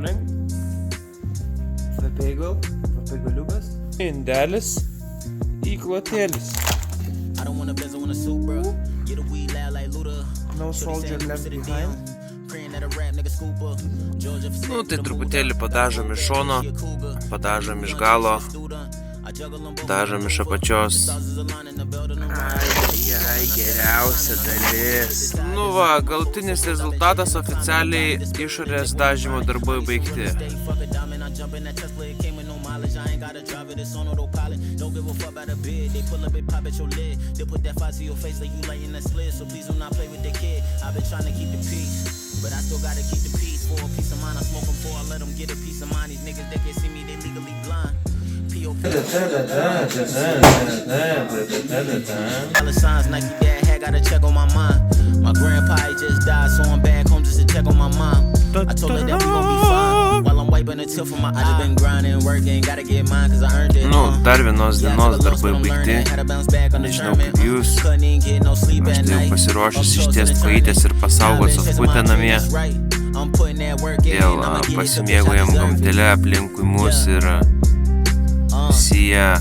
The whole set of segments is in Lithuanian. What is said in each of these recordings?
morning. Vapegaliukas. Indelis. Įklotėlis. No soldier left behind. Nu, tai truputėlį padažom iš šono, padažom iš galo, dažom iš apačios. Ai, geriausia dalis. Nu va, galutinis rezultatas oficialiai išorės dažymo darbai baigti. But I still gotta keep the peace for a peace of mind. I smoke them for, I let them get a piece of mind. These niggas that can't see me, they legally blind. Dollar signs, Nike dad had got a check on my mind. My grandpa he just died, so I'm back home just to check on my mom. I told her that we gon' be fine. While I'm wiping a tear from my eye. I just been grinding, working, gotta get mine, cause I earned it. Nu, dar vienos dienos darbai baigti. Nežinau kaip jūs. Aš tai jau pasiruošęs ištiest kojytes ir pasaugot sofutę namie. Vėl pasimėgojam gamtelę aplinkui mus ir Sia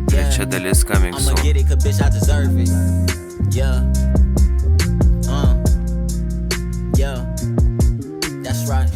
trečia dalis coming soon.